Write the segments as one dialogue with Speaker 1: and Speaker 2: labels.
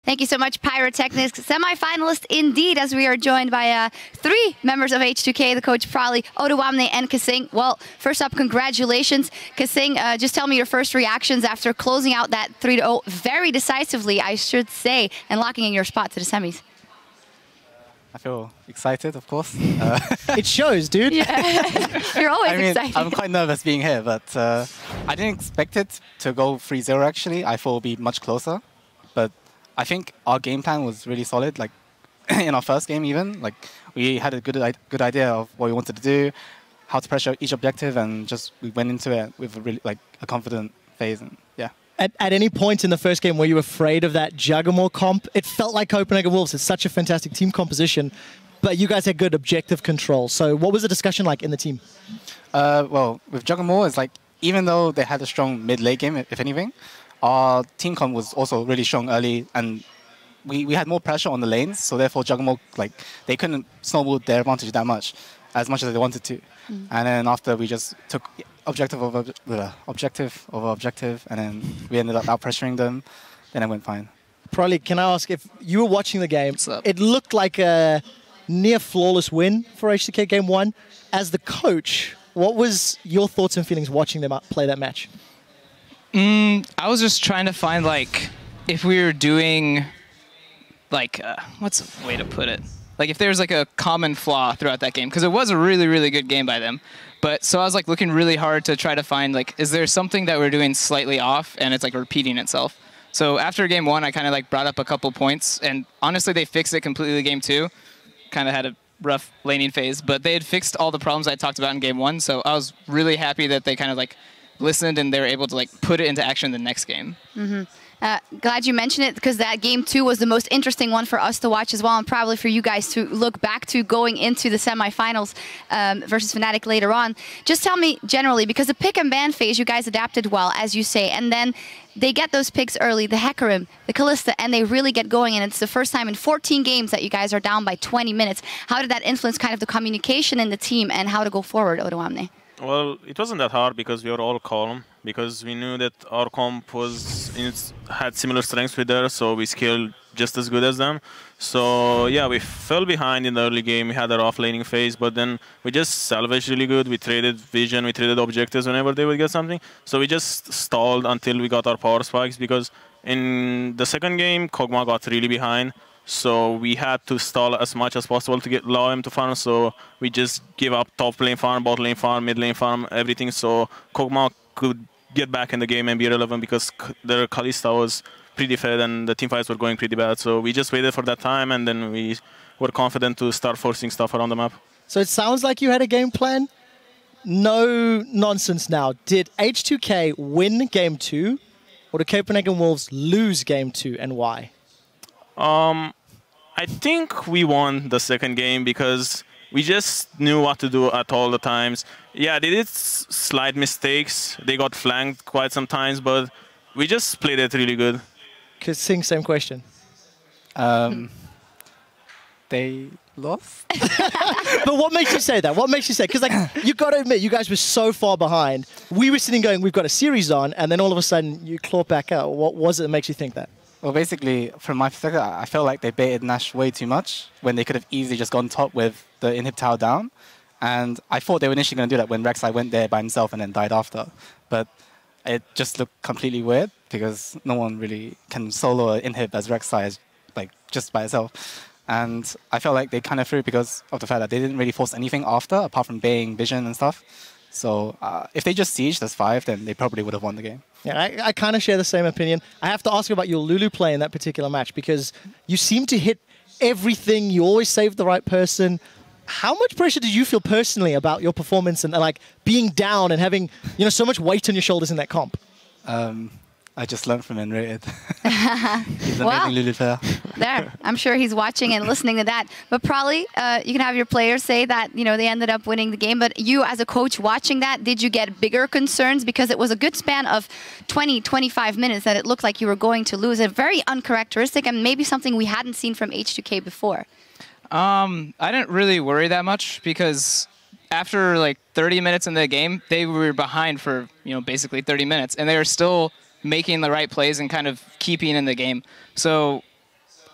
Speaker 1: Thank you so much, Pyrotechnics. Semi-finalist indeed, as we are joined by 3 members of H2K, the coach Prali, Oduwamne, and Kasing. Well, first up, congratulations. Kasing, just tell me your first reactions after closing out that 3-0 very decisively, I should say, and locking in your spot to the semis.
Speaker 2: I feel excited, of course.
Speaker 1: It shows, dude. Yeah. You're always excited.
Speaker 2: I'm quite nervous being here, but I didn't expect it to go 3-0, actually. I thought it would be much closer. But I think our game plan was really solid. Like, in our first game even, like, we had a good idea of what we wanted to do, how to pressure each objective, and just we went into it with a really, like, a confident phase, and yeah.
Speaker 3: At any point in the first game, were you afraid of that Juggermore comp? It felt like Copenhagen Wolves. It's such a fantastic team composition, but you guys had good objective control. So what was the discussion like in the team?
Speaker 2: Well, with Juggermore, it's like, even though they had a strong mid-late game, if anything, our team comp was also really strong early, and we had more pressure on the lanes, so therefore Juggermore, like, they couldn't snowball their advantage that much as they wanted to. And then after we just took objective over objective, and then we ended up out-pressuring them, then it went fine.
Speaker 3: Prali, can I ask, if you were watching the game, it looked like a near-flawless win for H2K Game 1. As the coach, what was your thoughts and feelings watching them play that match?
Speaker 4: I was just trying to find, like, if we were doing, like, what's a way to put it? Like, if there's, like, a common flaw throughout that game, because it was a really, really good game by them. But so I was, like, looking really hard to try to find, like, is there something that we're doing slightly off and it's, like, repeating itself? So after game 1, I kind of, like, brought up a couple points, and honestly, they fixed it completely game 2. Kind of had a rough laning phase, but they had fixed all the problems I talked about in game 1, so I was really happy that they kind of, like, listened and they were able to, like, put it into action the next game.
Speaker 1: Glad you mentioned it, because that game 2 was the most interesting one for us to watch as well, and probably for you guys to look back to going into the semifinals versus Fnatic later on. Just tell me generally, because the pick and ban phase, you guys adapted well, as you say, and then they get those picks early, the Hecarim, the Kalista, and they really get going, and it's the first time in 14 games that you guys are down by 20 minutes. How did that influence kind of the communication in the team and how to go forward, Oduwamne?
Speaker 5: Well, it wasn't that hard because we were all calm, because we knew that our comp had similar strengths with theirs, so we scaled just as good as them. So yeah, we fell behind in the early game. We had our off-laning phase, but then we just salvaged really good. We traded vision, we traded objectives whenever they would get something. So we just stalled until we got our power spikes, because in the second game, Kog'Maw got really behind. So we had to stall as much as possible to allow him to farm. So we just give up top lane farm, bot lane farm, mid lane farm, everything. So Kog'Maw could get back in the game and be relevant, because their Kalista was pretty fed and the team fights were going pretty bad. So we just waited for that time, and then we were confident to start forcing stuff around the map.
Speaker 3: So it sounds like you had a game plan. No nonsense now. Did H2K win game 2, or did Copenhagen Wolves lose game 2, and why?
Speaker 5: I think we won the second game because we just knew what to do at all the times. Yeah, they did slight mistakes. They got flanked quite some times, but we just played it really good.
Speaker 3: Kasing, same question.
Speaker 2: They lost?
Speaker 3: But what makes you say that? What makes you say? Because, like, you got to admit, you guys were so far behind. We were sitting going, we've got a series on, and then all of a sudden you claw back out. What was it that makes you think that?
Speaker 2: Well, basically, from my perspective, I felt like they baited Nash way too much when they could have easily just gone top with the inhib tower down. And I thought they were initially going to do that when Rek'Sai went there by himself and then died after. But it just looked completely weird, because no one really can solo an inhib as Rek'Sai, like, just by itself. And I felt like they kind of threw because of the fact that they didn't really force anything after, apart from baying vision and stuff. So if they just sieged as 5, then they probably would have won the game.
Speaker 3: Yeah, I kind of share the same opinion. I have to ask you about your Lulu play in that particular match, because you seem to hit everything. You always save the right person. How much pressure did you feel personally about your performance and, like, being down and having, you know, so much weight on your shoulders in that comp?
Speaker 2: I just learned from Enrated. He's an amazing Lulu player.
Speaker 1: There, I'm sure he's watching and listening to that. But probably you can have your players say that, you know, they ended up winning the game. But you, as a coach watching that, did you get bigger concerns? Because it was a good span of 20, 25 minutes that it looked like you were going to lose. A very uncharacteristic and maybe something we hadn't seen from H2K before.
Speaker 4: I didn't really worry that much, because after like 30 minutes in the game, they were behind for, you know, basically 30 minutes, and they were still making the right plays and kind of keeping in the game. So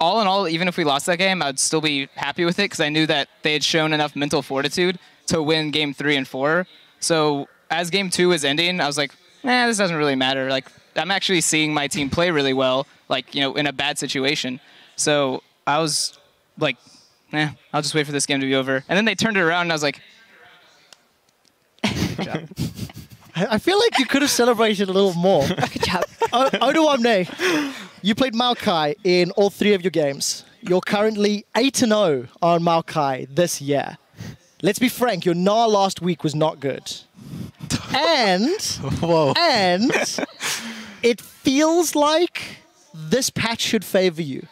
Speaker 4: all in all, even if we lost that game, I'd still be happy with it because I knew that they had shown enough mental fortitude to win game 3 and 4. So as game 2 was ending, I was like, this doesn't really matter. Like, I'm actually seeing my team play really well, like, in a bad situation. So I was like, I'll just wait for this game to be over. And then they turned it around, and I was like, good job.
Speaker 3: I feel like you could have celebrated a little more.
Speaker 1: Good job.
Speaker 3: Odo, you played Maokai in all 3 of your games. You're currently 8-0 on Maokai this year. Let's be frank, your NA last week was not good. And,
Speaker 2: Whoa.
Speaker 3: and it feels like this patch should favor you.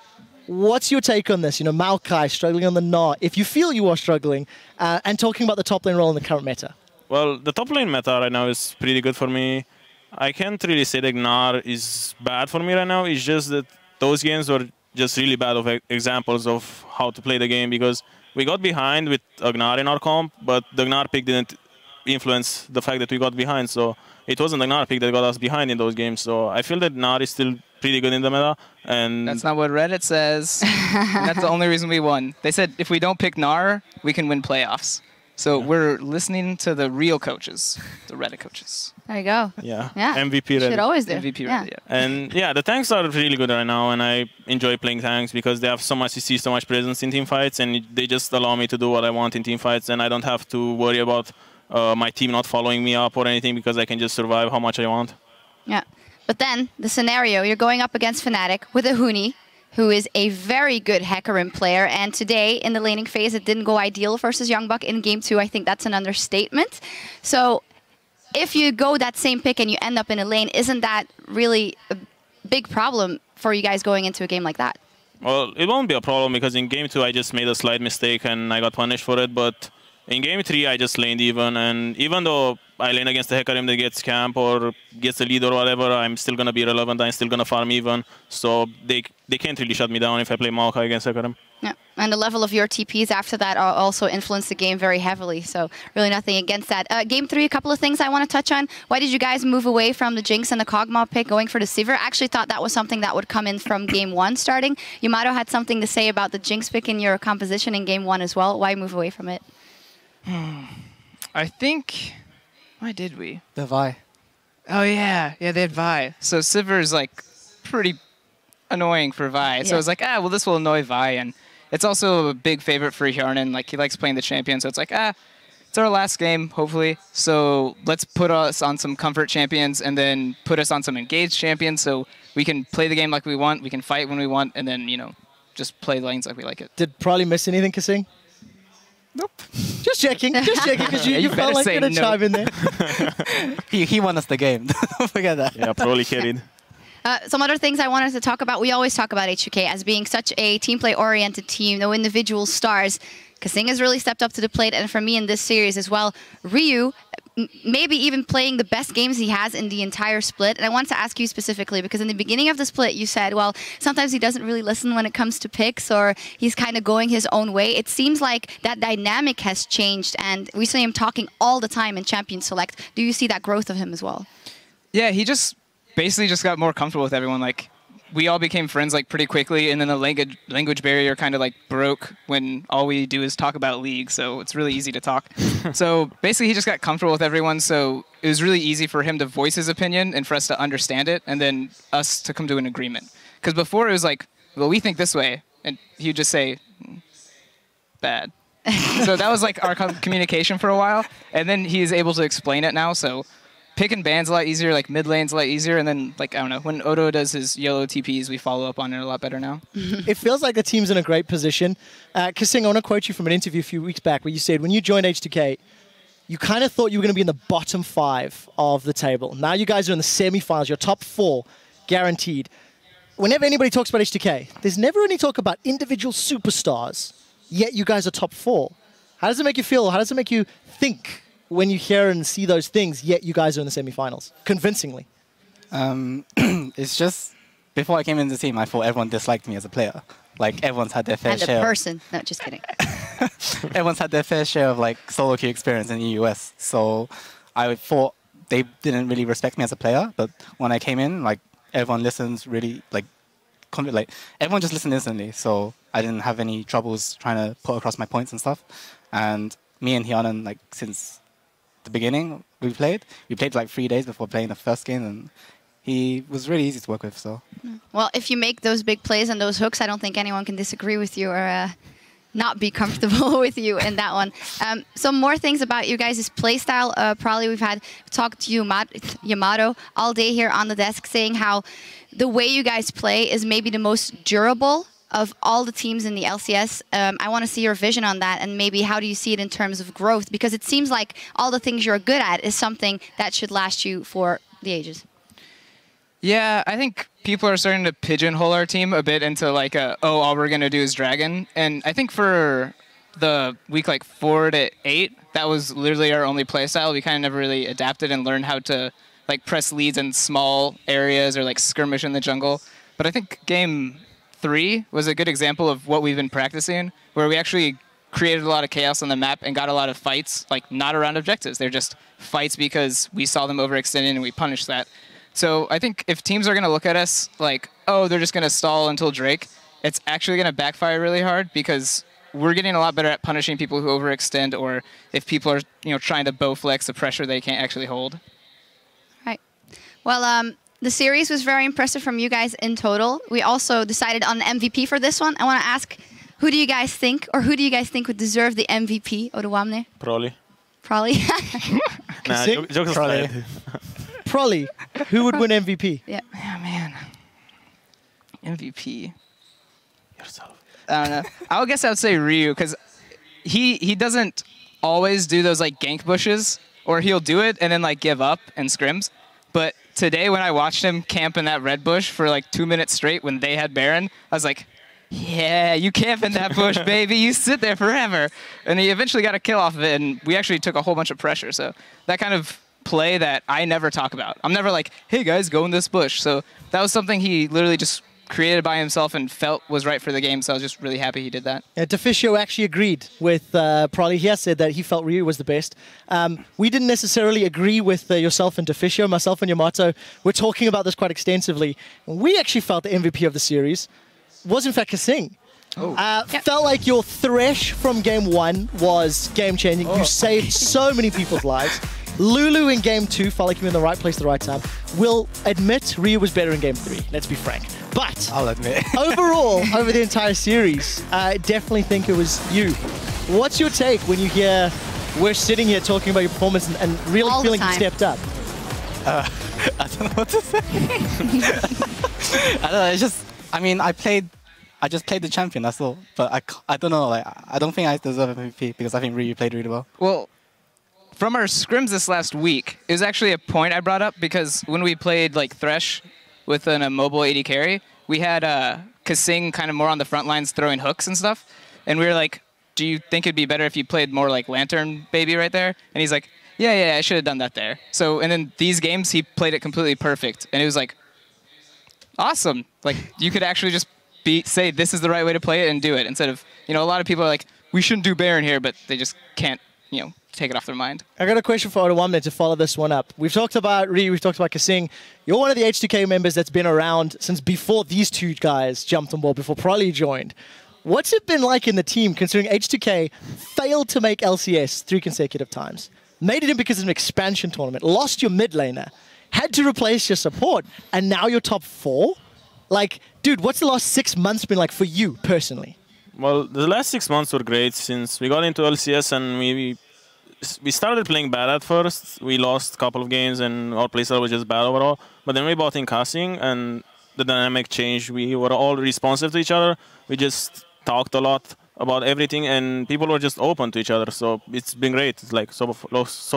Speaker 3: What's your take on this? Maokai struggling on the NA, if you feel you are struggling, and talking about the top lane role in the current meta.
Speaker 5: Well, the top lane meta right now is pretty good for me. I can't really say that Gnar is bad for me right now. It's just that those games were just really bad of examples of how to play the game because we got behind with a Gnar in our comp, but the Gnar pick didn't influence the fact that we got behind. So it wasn't the Gnar pick that got us behind in those games. So I feel that Gnar is still pretty good in the meta. And
Speaker 4: that's not what Reddit says. And that's the only reason we won. They said if we don't pick Gnar, we can win playoffs. So we're listening to the real coaches, the Reddit coaches.
Speaker 1: There you go.
Speaker 5: Yeah.
Speaker 1: You
Speaker 5: MVP Reddit.
Speaker 1: should always do.
Speaker 4: MVP Reddit, yeah.
Speaker 5: And yeah, the tanks are really good right now, and I enjoy playing tanks because they have so much CC, so much presence in team fights, and they just allow me to do what I want in team fights, and I don't have to worry about my team not following me up or anything because I can just survive how much I want.
Speaker 1: Yeah. But then, the scenario, you're going up against Fnatic with a Huni, who is a very good Hecarim player. And today, in the laning phase, it didn't go ideal versus Youngbuck in game 2. I think that's an understatement. So if you go that same pick and you end up in a lane, isn't that really a big problem for you guys going into a game like that?
Speaker 5: Well, it won't be a problem because in game 2, I just made a slight mistake and I got punished for it. But in game 3, I just laned even. And even though I lane against the Hecarim that gets camp or gets the lead or whatever, I'm still going to be relevant. I'm still going to farm even. So they can't really shut me down if I play Maokai against Hecarim.
Speaker 1: Yeah, and the level of your TPs after that also influenced the game very heavily. So really nothing against that. Game 3, a couple of things I want to touch on. Why did you guys move away from the Jinx and the Kog'Maw pick going for the Sivir? I actually thought that was something that would come in from game 1 starting. Yamato had something to say about the Jinx pick in your composition in game 1 as well. Why move away from it?
Speaker 4: I think... Why did we?
Speaker 2: The Vi.
Speaker 4: Oh, yeah. Yeah, they had Vi. So Sivir is, like, pretty annoying for Vi. Yeah. So I was like, well, this will annoy Vi. And it's also a big favorite for Hjarnan. Like, he likes playing the champion. So it's like, it's our last game, hopefully. So let's put us on some comfort champions and then put us on some engaged champions so we can play the game like we want, we can fight when we want, and then, just play lanes like we like it.
Speaker 3: Did Probably miss anything, Kasing?
Speaker 2: Nope.
Speaker 3: Just checking, because you felt like going to chime in there.
Speaker 2: he won us the game. Don't forget that.
Speaker 5: Yeah, probably carried.
Speaker 1: Some other things I wanted to talk about. We always talk about H2K as being such a team play-oriented team, no individual stars. Kasing has really stepped up to the plate, and for me in this series as well, Ryu, maybe even playing the best games he has in the entire split. And I wanted to ask you specifically, because in the beginning of the split, you said, well, sometimes he doesn't really listen when it comes to picks, or he's kind of going his own way. It seems like that dynamic has changed, and we see him talking all the time in Champion Select. Do you see that growth of him as well?
Speaker 4: Yeah, he just basically just got more comfortable with everyone. Like, we all became friends like pretty quickly, and then the language barrier kind of like broke when all we do is talk about League, so it's really easy to talk. So basically he just got comfortable with everyone, so it was really easy for him to voice his opinion and for us to understand it, and then us to come to an agreement. Because before it was like, well, we think this way, and he would just say, bad. So that was like our communication for a while, and then he's able to explain it now, so pick and ban's a lot easier, like mid lane's a lot easier, and then, like, I don't know, when Odo does his yellow TPs, we follow up on it a lot better now.
Speaker 3: It feels like the team's in a great position. Kasing, I want to quote you from an interview a few weeks back where you said when you joined H2K, you kind of thought you were going to be in the bottom 5 of the table. Now you guys are in the semi-finals, you're top 4, guaranteed. Whenever anybody talks about H2K, there's never any talk about individual superstars, yet you guys are top 4. How does it make you feel? How does it make you think when you hear and see those things, yet you guys are in the semi-finals, convincingly?
Speaker 2: It's just, before I came into the team, I thought everyone disliked me as a player. Like, everyone's had their fair share.
Speaker 1: And a person. No, just kidding.
Speaker 2: Everyone's had their fair share of, like, solo queue experience in the US. So I thought they didn't really respect me as a player. But when I came in, like, everyone listens really, like, like everyone just listened instantly, so I didn't have any troubles trying to put across my points and stuff. And me and Hyanan, like since the beginning, we played like 3 days before playing the first game, and he was really easy to work with. So,
Speaker 1: well, if you make those big plays and those hooks, I don't think anyone can disagree with you or not be comfortable with you in that one. Some more things about you guys' playstyle. Probably we've talked to Yamato all day here on the desk, saying how the way you guys play is maybe the most durable of all the teams in the LCS. I want to see your vision on that, and maybe how do you see it in terms of growth? Because it seems like all the things you're good at is something that should last you for the ages.
Speaker 4: Yeah, I think people are starting to pigeonhole our team a bit into like oh, all we're going to do is Dragon. And I think for the week like 4 to 8, that was literally our only playstyle. We kind of never really adapted and learned how to like press leads in small areas or like skirmish in the jungle. But I think game 3 was a good example of what we've been practicing, where we actually created a lot of chaos on the map and got a lot of fights, like not around objectives. They're just fights because we saw them overextending and we punished that. So I think if teams are going to look at us like, oh, they're just going to stall until Drake, it's actually going to backfire really hard, because we're getting a lot better at punishing people who overextend, or if people are trying to bowflex the pressure they can't actually hold.
Speaker 1: Right. Well, the series was very impressive from you guys in total. We also decided on an MVP for this one. I want to ask, who do you guys think would deserve the MVP, Oduwamne?
Speaker 5: Probably.
Speaker 1: Probably.
Speaker 5: Nah, jokes aside.
Speaker 3: Probably. Who would win MVP?
Speaker 1: Yeah.
Speaker 4: Yeah, man. MVP.
Speaker 5: Yourself.
Speaker 4: I don't know. I guess I would say Ryu, because he doesn't always do those like gank bushes, or he'll do it and then like give up and scrims. But today when I watched him camp in that red bush for like 2 minutes straight when they had Baron, I was like, yeah, you camp in that bush, baby. You sit there forever. And he eventually got a kill off of it, and we actually took a whole bunch of pressure. So that kind of play that I never talk about. I'm never like, hey guys, go in this bush. So that was something he literally just created by himself and felt was right for the game. So I was just really happy he did that.
Speaker 3: Yeah, Deficio actually agreed with Prolly. He has said that he felt Ryu was the best. We didn't necessarily agree with yourself and Deficio. Myself and Yamato were talking about this quite extensively. We actually felt the MVP of the series was in fact Kasing. Felt like your Thresh from game 1 was game-changing. You saved so many people's lives. Lulu in game 2 felt like you were in the right place at the right time. We'll admit Ryu was better in game 3, let's be frank. But
Speaker 2: I'll admit.
Speaker 3: overall, over the entire series, I definitely think it was you. What's your take when you hear we're sitting here talking about your performance and really
Speaker 1: All
Speaker 3: feeling
Speaker 1: the
Speaker 3: you
Speaker 1: time.
Speaker 3: stepped up?
Speaker 2: I don't know what to say. I don't know, it's just, I mean, I just played the champion, that's all. But I don't know, like, I don't think I deserve MVP, because I think Ryu played really well.
Speaker 4: Well, from our scrims this last week, it was actually a point I brought up, because when we played like Thresh with a mobile AD carry, we had Kasing kind of more on the front lines throwing hooks and stuff. And we were like, do you think it'd be better if you played more like Lantern Baby right there? And he's like, yeah, I should have done that there. So, and then these games, he played it completely perfect. And it was like, awesome. Like, you could actually just say this is the right way to play it and do it, instead of, a lot of people are like, we shouldn't do Baron here, but they just can't, take it off their mind.
Speaker 3: I got a question for Oduwamne to follow this one up. We've talked about Ryu, we've talked about Kasing. You're one of the H2K members that's been around since before these two guys jumped on board, before Prolly joined. What's it been like in the team, considering H2K failed to make LCS 3 consecutive times? Made it in because of an expansion tournament, lost your mid laner, had to replace your support, and now you're top 4? Like, dude, what's the last 6 months been like for you, personally?
Speaker 5: Well, the last 6 months were great since we got into LCS, and we started playing bad at first. We lost a couple of games and our playstyle was just bad overall. But then we bought in Kasing and the dynamic changed. We were all responsive to each other. We just talked a lot about everything and people were just open to each other. So it's been great. It's like so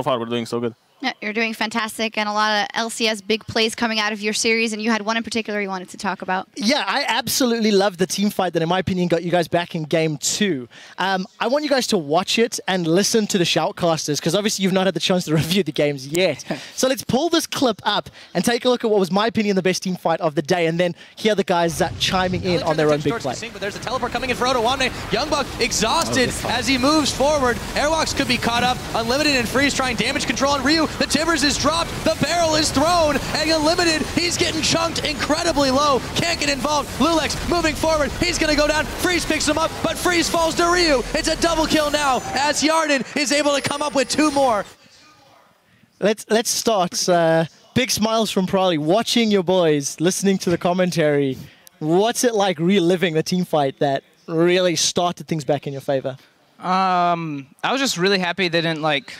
Speaker 5: far we're doing so good.
Speaker 1: Yeah, you're doing fantastic, and a lot of LCS big plays coming out of your series, and you had one in particular you wanted to talk about.
Speaker 3: Yeah, I absolutely loved the team fight that, in my opinion, got you guys back in game 2. I want you guys to watch it and listen to the shoutcasters, because obviously you've not had the chance to review the games yet. So let's pull this clip up and take a look at what was, my opinion, the best team fight of the day, and then hear the guys chiming in on their own big play.
Speaker 6: But there's a teleport coming in for Oduwamne. Youngbuck exhausted as he moves forward. Airwalks could be caught up. Unlimited and Freeze trying damage control on Ryu. The Timbers is dropped, the barrel is thrown, and Unlimited, he's getting chunked incredibly low. Can't get involved. Lulex moving forward, he's gonna go down. Freeze picks him up, but Freeze falls to Ryu. It's a double kill now as Yarden is able to come up with 2 more.
Speaker 3: Let's start. Big smiles from Prolly. Watching your boys, listening to the commentary. What's it like reliving the team fight that really started things back in your favor?
Speaker 4: I was just really happy they didn't, like,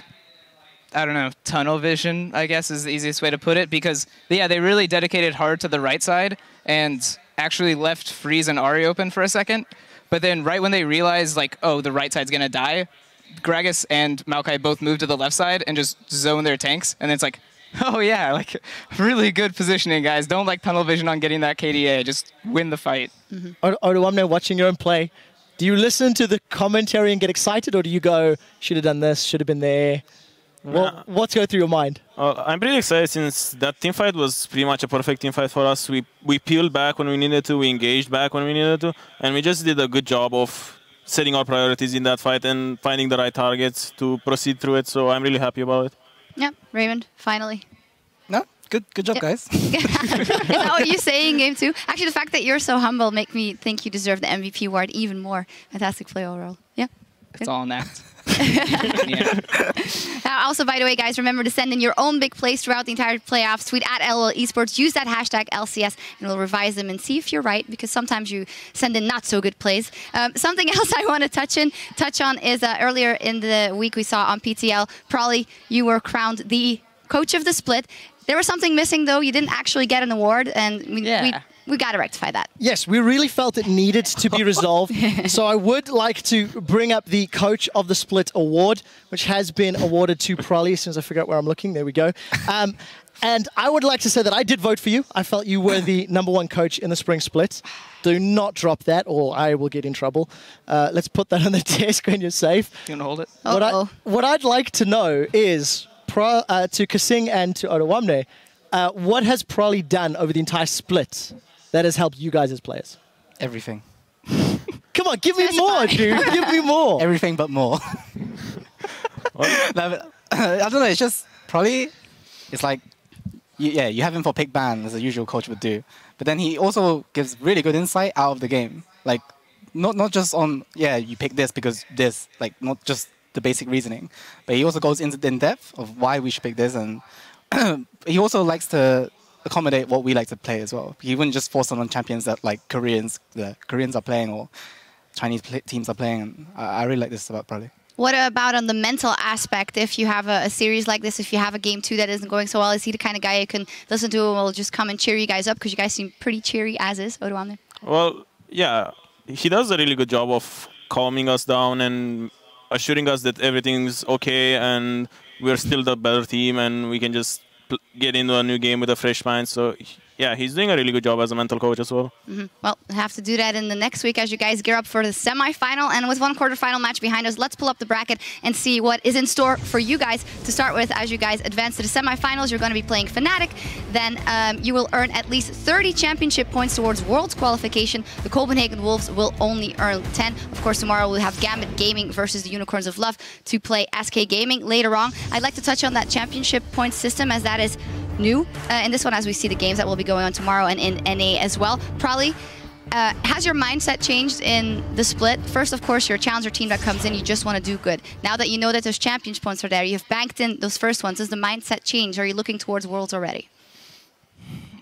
Speaker 4: I don't know, tunnel vision, I guess is the easiest way to put it, because, yeah, they really dedicated hard to the right side and actually left Freeze and Ari open for a second. But then right when they realized, like, oh, the right side's going to die, Gragas and Maokai both moved to the left side and just zone their tanks. And it's like, oh, yeah, like, really good positioning, guys. Don't, like, tunnel vision on getting that KDA. Just win the fight.
Speaker 3: Oduwamne, watching your own play, do you listen to the commentary and get excited, or do you go, should have done this, should have been there? What's going through your mind?
Speaker 5: I'm pretty excited since that team fight was pretty much a perfect team fight for us. We peeled back when we needed to, we engaged back when we needed to, and we just did a good job of setting our priorities in that fight and finding the right targets to proceed through it. So I'm really happy about it.
Speaker 1: Yeah, Raymond, finally.
Speaker 2: No, good job, guys.
Speaker 1: Is that what you're saying, game 2? Actually, the fact that you're so humble make me think you deserve the MVP award even more. Fantastic play overall. Yeah.
Speaker 4: It's all an act.
Speaker 1: Also, by the way, guys, remember to send in your own big plays throughout the entire playoffs. Tweet at LOL Esports. Use that hashtag LCS, and we'll revise them and see if you're right, because sometimes you send in not so good plays. Something else I want to touch on is earlier in the week we saw on PTL, Prolly, you were crowned the coach of the split. There was something missing, though. You didn't actually get an award, and we got to rectify that.
Speaker 3: Yes, we really felt it needed to be resolved. So I would like to bring up the Coach of the Split award, which has been awarded to Prolly. As soon as I figure out where I'm looking, there we go. And I would like to say that I did vote for you. I felt you were the #1 coach in the spring split. Do not drop that, or I will get in trouble. Let's put that on the desk when you're safe.
Speaker 4: You want to hold it?
Speaker 3: What I'd like to know is, to Kasing and to Oduwamne, what has Prolly done over the entire split that has helped you guys as players?
Speaker 2: Everything.
Speaker 3: Come on, give me more, dude. Give me more.
Speaker 2: Everything but more. I don't know, it's just probably, it's like, you have him for pick ban, as a usual coach would do. But then he also gives really good insight out of the game. Like, not just on, you pick this because this, like, not just the basic reasoning. But he also goes in depth of why we should pick this, and he also likes to accommodate what we like to play as well. He wouldn't just force on champions that like the Koreans are playing or Chinese teams are playing. And I really like this about Prolly.
Speaker 1: What about on the mental aspect? If you have a series like this, if you have a game 2 that isn't going so well, is he the kind of guy you can listen to and will just come and cheer you guys up? Because you guys seem pretty cheery as is. Oduwamne.
Speaker 5: Well, yeah, he does a really good job of calming us down and assuring us that everything's okay and we're still the better team and we can just get into a new game with a fresh mind. So, yeah, he's doing a really good job as a mental coach as well.
Speaker 1: Well, we'll have to do that in the next week as you guys gear up for the semi-final. And with one quarterfinal match behind us, let's pull up the bracket and see what is in store for you guys. To start with, as you guys advance to the semi-finals, you're going to be playing Fnatic. Then you will earn at least 30 championship points towards Worlds qualification. The Copenhagen Wolves will only earn 10. Of course, tomorrow we'll have Gambit Gaming versus the Unicorns of Love to play SK Gaming later on. I'd like to touch on that championship point system, as that is new in this one, as we see the games that will be going on tomorrow and in NA as well. Probably, has your mindset changed in the split? First, of course, you're a challenger team that comes in, you just want to do good. Now that you know that those champions points are there, you've banked in those first ones, does the mindset change? Are you looking towards Worlds already?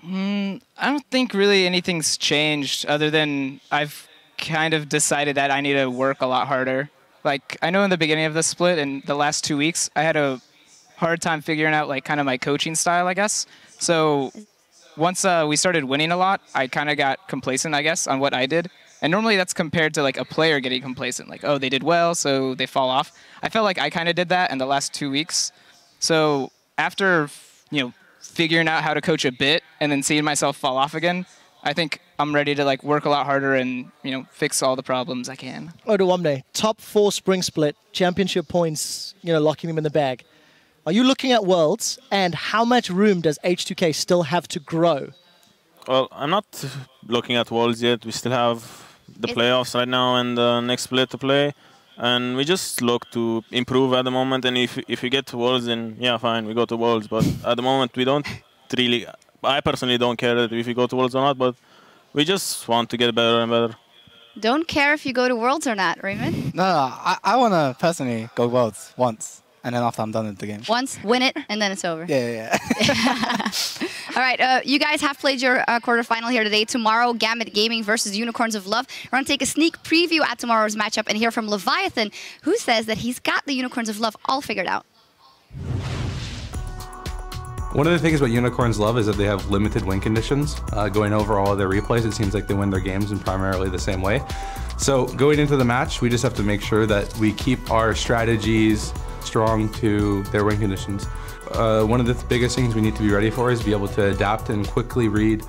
Speaker 4: I don't think really anything's changed, other than I've kind of decided that I need to work a lot harder. Like, I know in the beginning of the split, in the last 2 weeks, I had a hard time figuring out like kind of my coaching style, I guess. So once we started winning a lot, I kind of got complacent, I guess, on what I did. And normally that's compared to like a player getting complacent, like, oh, they did well, so they fall off. I felt like I kind of did that in the last 2 weeks. So after, figuring out how to coach a bit and then seeing myself fall off again, I think I'm ready to like work a lot harder and, fix all the problems I can.
Speaker 3: Oduwamne, top 4 spring split, championship points, locking them in the bag. Are you looking at Worlds, and how much room does H2K still have to grow?
Speaker 5: Well, I'm not looking at Worlds yet. We still have the playoffs right now and the next split to play. And we just look to improve at the moment. And if we get to Worlds, then yeah, fine, we go to Worlds. But at the moment, we don't really. I personally don't care if we go to Worlds or not. But we just want to get better and better.
Speaker 1: Don't care if you go to Worlds or not, Raymond?
Speaker 2: No, I want to personally go Worlds once, and then after I'm done with the game.
Speaker 1: Once, win it, and then it's over.
Speaker 2: Yeah.
Speaker 1: All right, you guys have played your quarterfinal here today. Tomorrow, Gambit Gaming versus Unicorns of Love. We're going to take a sneak preview at tomorrow's matchup and hear from Leviathan, who says that he's got the Unicorns of Love all figured out.
Speaker 7: One of the things about Unicorns Love is that they have limited win conditions. Going over all of their replays, it seems like they win their games in primarily the same way. So going into the match, we just have to make sure that we keep our strategies strong to their win conditions. One of the biggest things we need to be ready for is be able to adapt and quickly read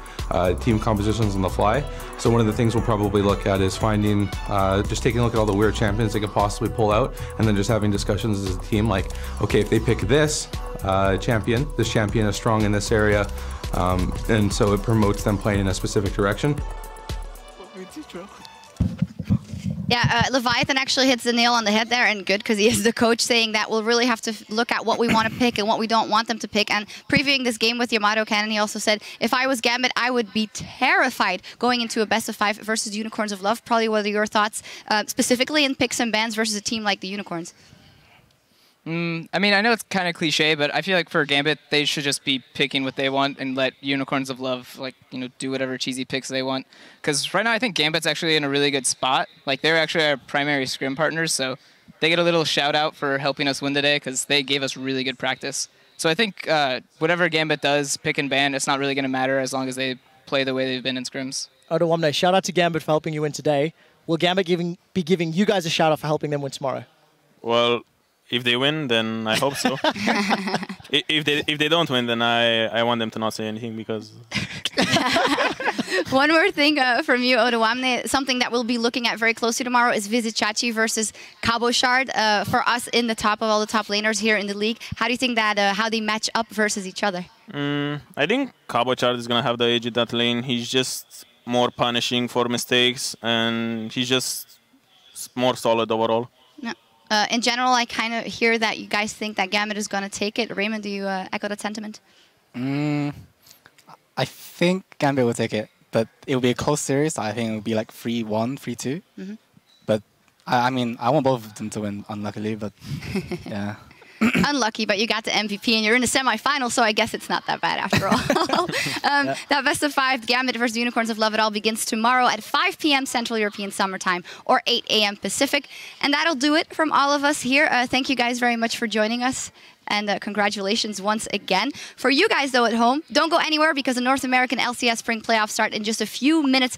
Speaker 7: team compositions on the fly. So one of the things we'll probably look at is finding, just taking a look at all the weird champions they could possibly pull out, and then just having discussions as a team like, okay, if they pick this champion is strong in this area, and so it promotes them playing in a specific direction.
Speaker 1: Yeah, Leviathan actually hits the nail on the head there, and good, because he is the coach, saying that we'll really have to look at what we want to pick and what we don't want them to pick. And previewing this game with Yamato Cannon, he also said, if I was Gambit, I would be terrified going into a best-of-5 versus Unicorns of Love. Probably what are your thoughts specifically in picks and bans versus a team like the Unicorns?
Speaker 4: I mean, I know it's kind of cliche, but I feel like for Gambit, they should just be picking what they want and let Unicorns of Love, like, you know, do whatever cheesy picks they want. Because right now, I think Gambit's actually in a really good spot. Like, they're actually our primary scrim partners, so they get a little shout out for helping us win today because they gave us really good practice. So I think whatever Gambit does, pick and ban, it's not really going to matter as long as they play the way they've been in scrims.
Speaker 3: Odawamne, shout out to Gambit for helping you win today. Will Gambit be giving you guys a shout out for helping them win tomorrow?
Speaker 5: Well, if they win, then I hope so. if they don't win, then I want them to not say anything because.
Speaker 1: One more thing from you, Odawamne. Something that we'll be looking at very closely tomorrow is Vizicachi versus Cabo Shard. For us in the top of all the top laners here in the league, how do you think that how they match up versus each other?
Speaker 5: I think Cabo Shard is gonna have the edge at that lane. He's just more punishing for mistakes, and he's just more solid overall.
Speaker 1: In general, I kind of hear that you guys think that Gambit is going to take it. Raymond, do you echo that sentiment?
Speaker 2: I think Gambit will take it, but it will be a close series. I think it will be like 3-1, 3-2. But I mean, I want both of them to win, unluckily, but yeah.
Speaker 1: Unlucky, but you got the MVP and you're in the semifinal, so I guess it's not that bad after all. That best of 5, Gambit versus Unicorns of Love, it all begins tomorrow at 5 p.m. Central European Summer Time or 8 a.m. Pacific. And that'll do it from all of us here. Thank you guys very much for joining us. And congratulations once again. For you guys, though, at home, don't go anywhere because the North American LCS Spring Playoffs start in just a few minutes.